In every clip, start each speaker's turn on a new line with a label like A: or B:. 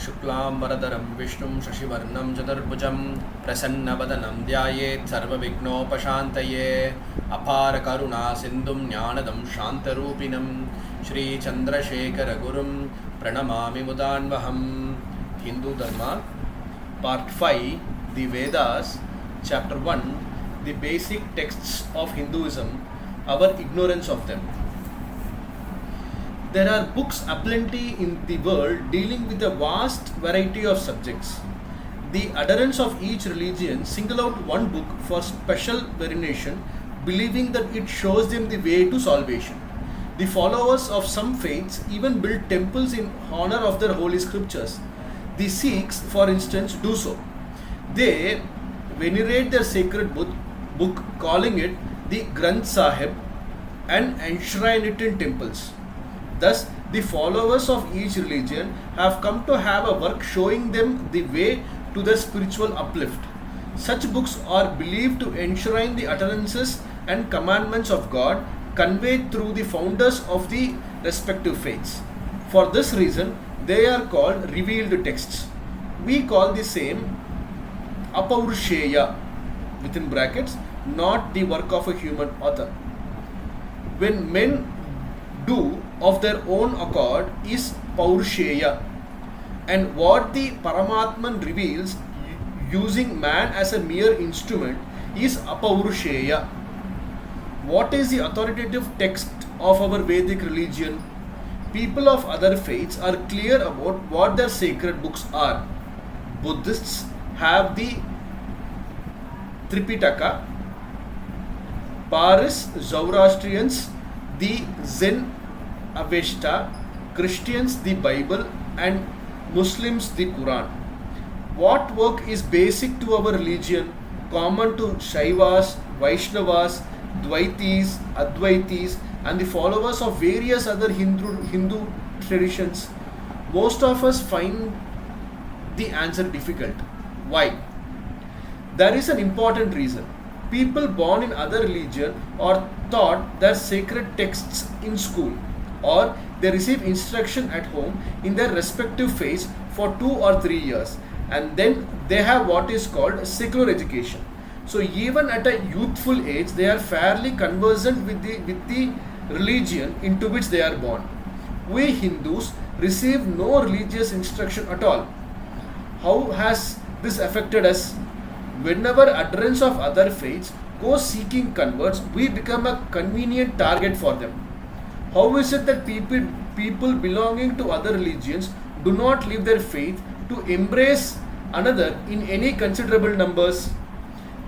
A: शुक्लांबरधरं विष्णुं शशिवर्णं चतुर्भुजं प्रसन्नवदनं ध्यायेत् सर्वविघ्नोपशान्तये अपारकरुणा सिन्धुं ज्ञानदं शान्तरूपिणं श्री चन्द्रशेखरगुरुं प्रणमामि मुदान्वहम्. Hindu Dharma, Part 5, the Vedas, Chapter 1, the basic texts of Hinduism, our ignorance of them. There are books aplenty in the world dealing with a vast variety of subjects. The adherents of each religion single out one book for special veneration, believing that it shows them the way to salvation. The followers of some faiths even build temples in honor of their holy scriptures. The Sikhs, for instance, do so. They venerate their sacred book, calling it the Granth Sahib, and enshrine it in temples. Thus, the followers of each religion have come to have a work showing them the way to their spiritual uplift. Such books are believed to enshrine the utterances and commandments of God conveyed through the founders of the respective faiths. For this reason, they are called revealed texts. We call the same Apaursheya, within brackets, not the work of a human author. When men do of their own accord is Paursheya, and what the Paramatman reveals using man as a mere instrument is Apaursheya. What is the authoritative text of our Vedic religion? People of other faiths are clear about what their sacred books are. Buddhists have the Tripitaka, Paris Zoroastrians the Zen Avesta, Christians the Bible, and Muslims the Quran. What work is basic to our religion, common to Shaivas, Vaishnavas, Dvaitis, Advaitis, and the followers of various other Hindu traditions? Most of us find the answer difficult. Why? There is an important reason. People born in other religion are taught their sacred texts in school, or they receive instruction at home in their respective faiths for 2 or 3 years, and then they have what is called secular education. So even at a youthful age, they are fairly conversant with the religion into which they are born. We Hindus receive no religious instruction at all. How has this affected us? Whenever adherents of other faiths go seeking converts, we become a convenient target for them. How is it that people belonging to other religions do not leave their faith to embrace another in any considerable numbers?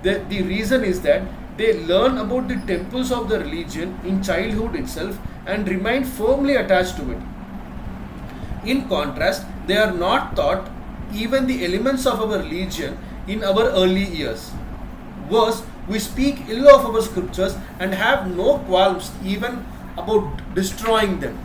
A: The reason is that they learn about the temples of the religion in childhood itself and remain firmly attached to it. In contrast, they are not taught even the elements of our religion in our early years. Worse, we speak ill of our scriptures and have no qualms even about destroying them.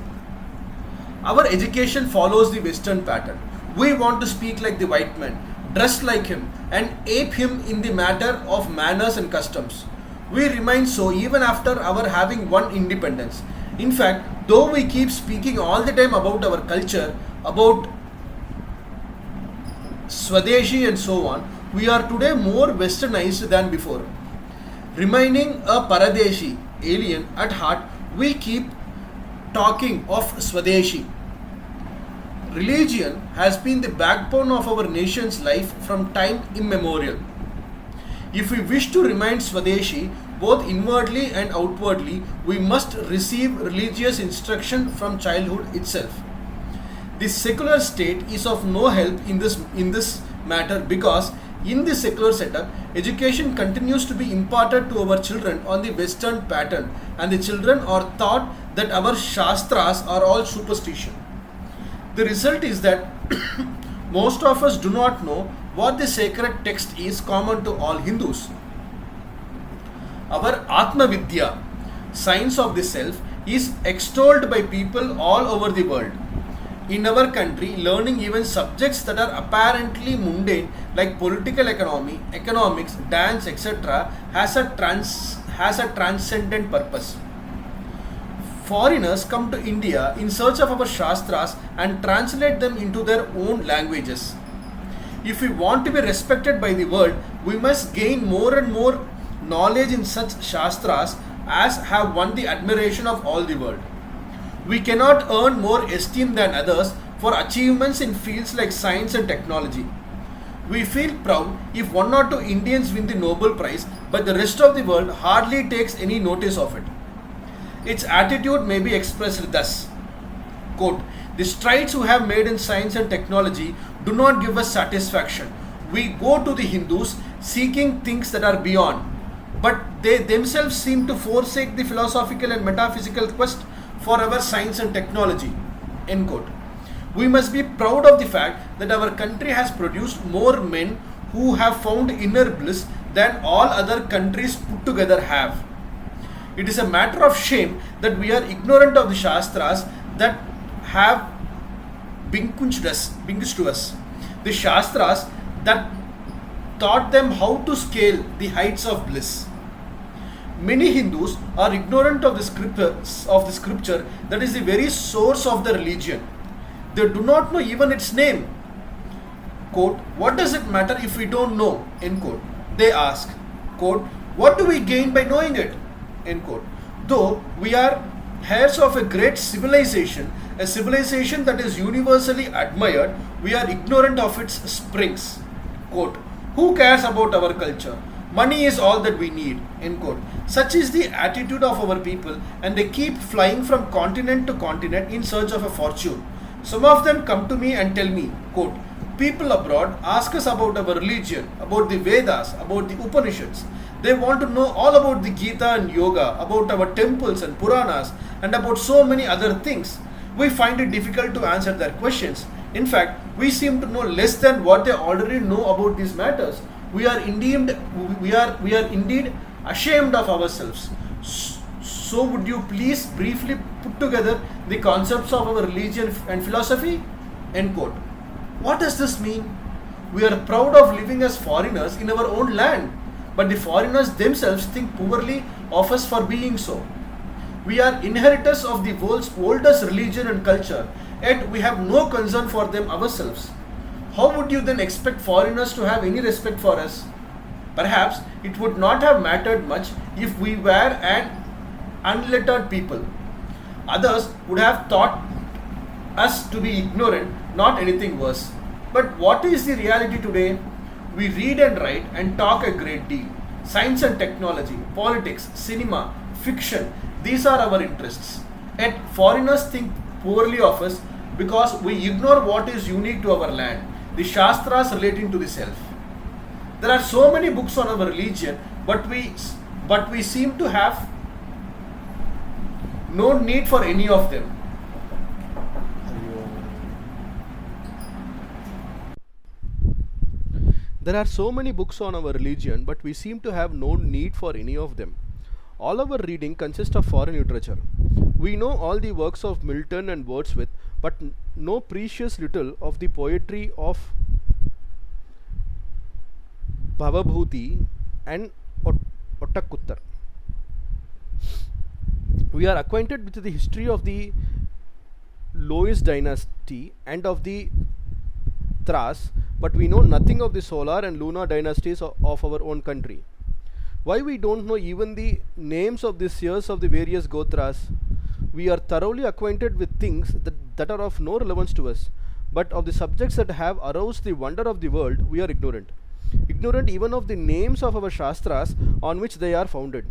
A: Our education follows the Western pattern. We want to speak like the white man, dress like him, and ape him in the matter of manners and customs. We remain so even after our having won independence. In fact, though we keep speaking all the time about our culture, about Swadeshi and so on, we are today more westernized than before. Remaining a Paradeshi, alien at heart, we keep talking of Swadeshi. Religion has been the backbone of our nation's life from time immemorial. If we wish to remain Swadeshi, both inwardly and outwardly, we must receive religious instruction from childhood itself. The secular state is of no help in this matter, because in the secular setup, education continues to be imparted to our children on the Western pattern, and the children are taught that our Shastras are all superstition. The result is that most of us do not know what the sacred text is common to all Hindus. Our Atma Vidya, science of the self, is extolled by people all over the world. In our country, learning even subjects that are apparently mundane like political economy, economics, dance, etc. has a transcendent purpose. Foreigners come to India in search of our Shastras and translate them into their own languages. If we want to be respected by the world, we must gain more and more knowledge in such Shastras as have won the admiration of all the world. We cannot earn more esteem than others for achievements in fields like science and technology. We feel proud if one or two Indians win the Nobel Prize, but the rest of the world hardly takes any notice of it. Its attitude may be expressed thus, quote, "The strides we have made in science and technology do not give us satisfaction. We go to the Hindus seeking things that are beyond, but they themselves seem to forsake the philosophical and metaphysical quest for our science and technology." End quote. We must be proud of the fact that our country has produced more men who have found inner bliss than all other countries put together have. It is a matter of shame that we are ignorant of the Shastras that have bingunched to us. The Shastras that taught them how to scale the heights of bliss. Many Hindus are ignorant of the scripture that is the very source of the religion. They do not know even its name. Quote, "What does it matter if we don't know?" End quote. They ask, quote, "What do we gain by knowing it?" End quote. Though we are heirs of a great civilization, a civilization that is universally admired, we are ignorant of its springs. Quote, "Who cares about our culture? Money is all that we need." End quote. Such is the attitude of our people, and they keep flying from continent to continent in search of a fortune. Some of them come to me and tell me, quote, "People abroad ask us about our religion, about the Vedas, about the Upanishads. They want to know all about the Gita and yoga, about our temples and Puranas, and about so many other things. We find it difficult to answer their questions. In fact, we seem to know less than what they already know about these matters. We are indeed ashamed of ourselves. So would you please briefly put together the concepts of our religion and philosophy?" End quote. What does this mean? We are proud of living as foreigners in our own land, but the foreigners themselves think poorly of us for being so. We are inheritors of the world's oldest religion and culture, yet we have no concern for them ourselves. How would you then expect foreigners to have any respect for us? Perhaps it would not have mattered much if we were an unlettered people. Others would have thought us to be ignorant, not anything worse. But what is the reality today? We read and write and talk a great deal. Science and technology, politics, cinema, fiction, these are our interests. Yet foreigners think poorly of us because we ignore what is unique to our land, the Shastras relating to the self. There are so many books on our religion, but we seem to have no need for any of them. There are so many books on our religion, but we seem to have no need for any of them. All our reading consists of foreign literature. We know all the works of Milton and Wordsworth, but know precious little of the poetry of Bhavabhuti and Ottakuttar. We are acquainted with the history of the Lois dynasty and of the Thras, but we know nothing of the solar and lunar dynasties of our own country. Why we don't know even the names of the seers of the various Gotras? We are thoroughly acquainted with things that are of no relevance to us, but of the subjects that have aroused the wonder of the world, we are ignorant. Ignorant even of the names of our Shastras on which they are founded.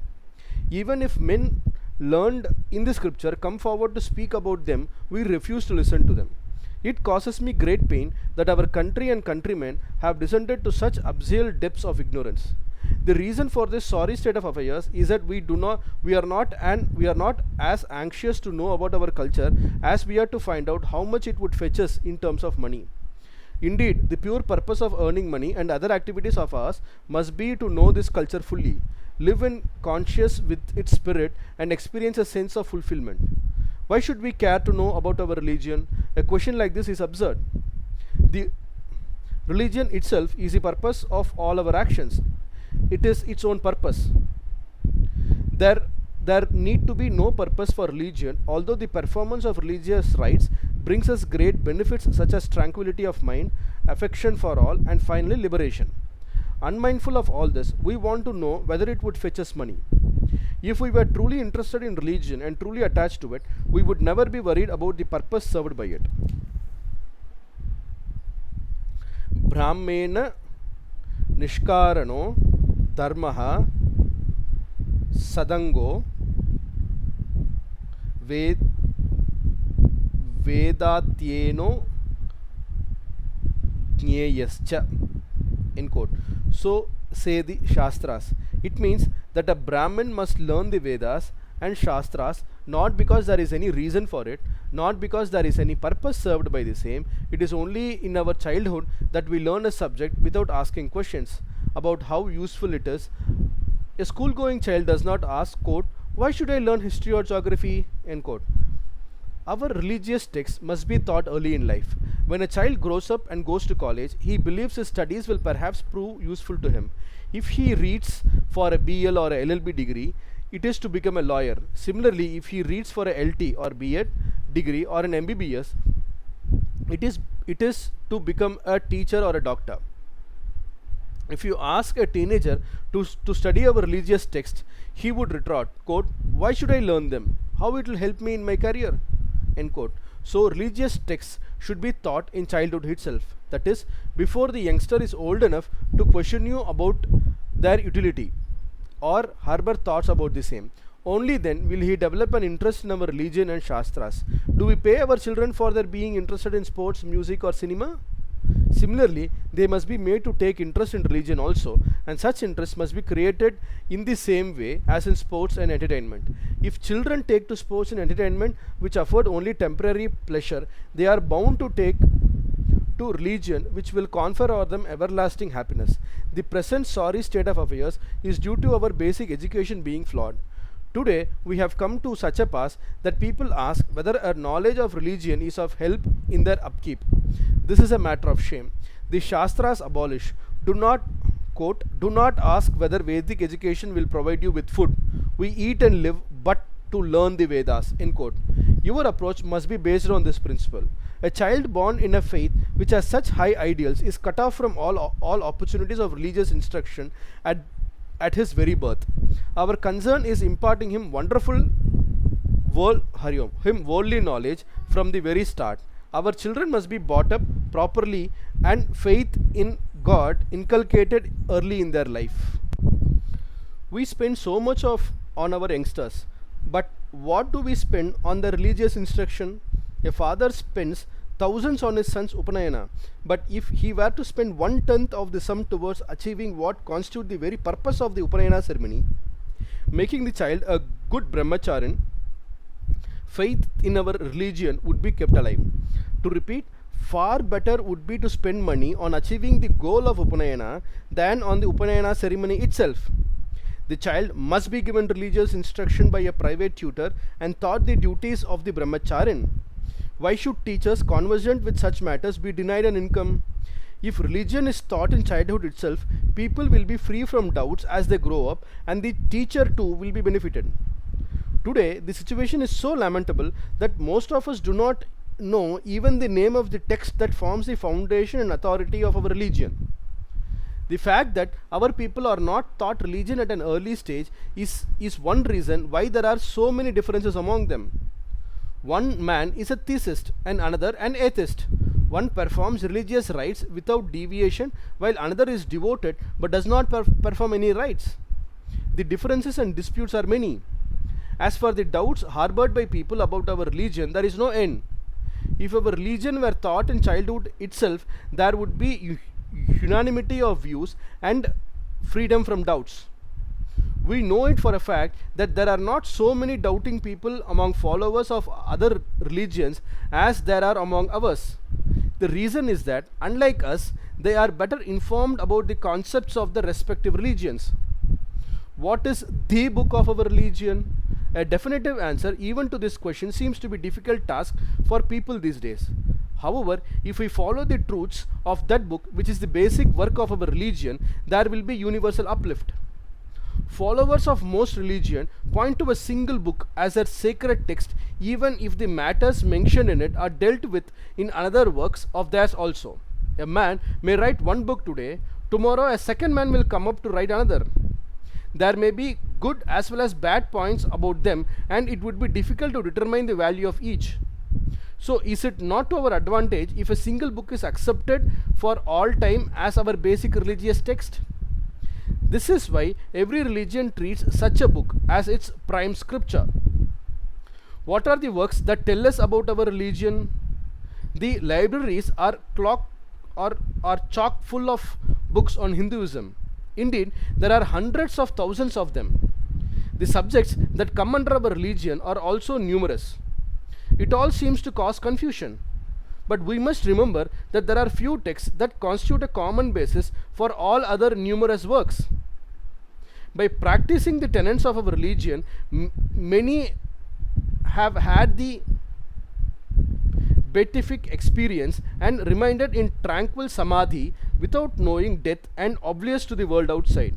A: Even if men learned in the scripture come forward to speak about them, we refuse to listen to them. It causes me great pain that our country and countrymen have descended to such abyssal depths of ignorance. The reason for this sorry state of affairs is that we are not as anxious to know about our culture as we are to find out how much it would fetch us in terms of money. Indeed, the pure purpose of earning money and other activities of ours must be to know this culture fully, live in conscious with its spirit, and experience a sense of fulfillment. Why should we care to know about our religion? A question like this is absurd. The religion itself is the purpose of all our actions. It is its own purpose.
B: there need to be no purpose for religion, although the performance of religious rites brings us great benefits such as tranquility of mind, affection for all, and finally liberation. Unmindful of all this, we want to know whether it would fetch us money. If we were truly interested in religion and truly attached to it, we would never be worried about the purpose served by it. Brahmena nishkarano dharmaha sadango vedatyeno jneyascha. End quote. So say the Shastras. It means that a Brahmin must learn the Vedas and Shastras not because there is any reason for it, not because there is any purpose served by the same. It is only in our childhood that we learn a subject without asking questions about how useful it is. A school-going child does not ask, quote, why should I learn history or geography? End quote. Our religious texts must be taught early in life. When a child grows up and goes to college, he believes his studies will perhaps prove useful to him. If he reads for a BL or a LLB degree, it is to become a lawyer. Similarly, if he reads for a LT or BEd degree or an MBBS, it is to become a teacher or a doctor. If you ask a teenager to study our religious text, he would retort, quote, why should I learn them? How it will help me in my career? End quote. So religious texts should be taught in childhood itself. That is, before the youngster is old enough to question you about their utility or harbor thoughts about the same. Only then will he develop an interest in our religion and Shastras. Do we pay our children for their being interested in sports, music or cinema? Similarly, they must be made to take interest in religion also, and such interest must be created in the same way as in sports and entertainment. If children take to sports and entertainment which afford only temporary pleasure, they are bound to take to religion which will confer over them everlasting happiness. The present sorry state of affairs is due to our basic education being flawed. Today, we have come to such a pass that people ask whether a knowledge of religion is of help in their upkeep. This is a matter of shame. The Shastras abolish. Do not, quote, do not ask whether Vedic education will provide you with food. We eat and live but to learn the Vedas, end quote. Your approach must be based on this principle. A child born in a faith which has such high ideals is cut off from all opportunities of religious instruction at his very birth. Our concern is imparting him worldly knowledge from the very start. Our children must be brought up properly and faith in God inculcated early in their life. We spend so much on our youngsters, but what do we spend on the religious instruction? A father spends thousands on his son's Upanayana, but if he were to spend 1/10 of the sum towards achieving what constitutes the very purpose of the Upanayana ceremony, making the child a good brahmacharin, faith in our religion would be kept alive. To repeat, far better would be to spend money on achieving the goal of Upanayana than on the Upanayana ceremony itself. The child must be given religious instruction by a private tutor and taught the duties of the brahmacharin. Why should teachers conversant with such matters be denied an income? If religion is taught in childhood itself, people will be free from doubts as they grow up, and the teacher too will be benefited. Today, the situation is so lamentable that most of us do not know even the name of the text that forms the foundation and authority of our religion. The fact that our people are not taught religion at an early stage is one reason why there are so many differences among them. One man is a theist and another an atheist. One performs religious rites without deviation while another is devoted but does not perform any rites. The differences and disputes are many. As for the doubts harbored by people about our religion, there is no end. If our religion were taught in childhood itself, there would be unanimity of views and freedom from doubts. We know it for a fact that there are not so many doubting people among followers of other religions as there are among ours. The reason is that, unlike us, they are better informed about the concepts of the respective religions. What is the book of our religion? A definitive answer even to this question seems to be a difficult task for people these days. However, if we follow the truths of that book, which is the basic work of our religion, there will be universal uplift. Followers of most religion point to a single book as their sacred text, even if the matters mentioned in it are dealt with in another works of theirs also. A man may write one book today, tomorrow a second man will come up to write another. There may be good as well as bad points about them, and it would be difficult to determine the value of each. So, is it not to our advantage if a single book is accepted for all time as our basic religious text? This is why every religion treats such a book as its prime scripture. What are the works that tell us about our religion? The libraries are chock full of books on Hinduism. Indeed, there are hundreds of thousands of them. The subjects that come under our religion are also numerous. It all seems to cause confusion. But we must remember that there are few texts that constitute a common basis for all other numerous works. By practicing the tenets of our religion, many have had the beatific experience and remained in tranquil samadhi without knowing death and oblivious to the world outside.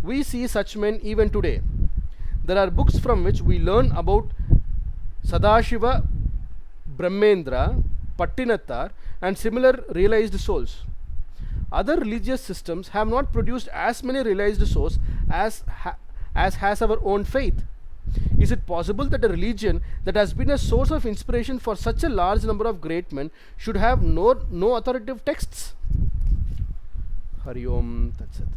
B: We see such men even today. There are books from which we learn about Sadashiva, Brahmendra, Pattinattar and similar realized souls. Other religious systems have not produced as many realized souls as has our own faith. Is it possible that a religion that has been a source of inspiration for such a large number of great men should have no authoritative texts? Hari Om Tat Sat.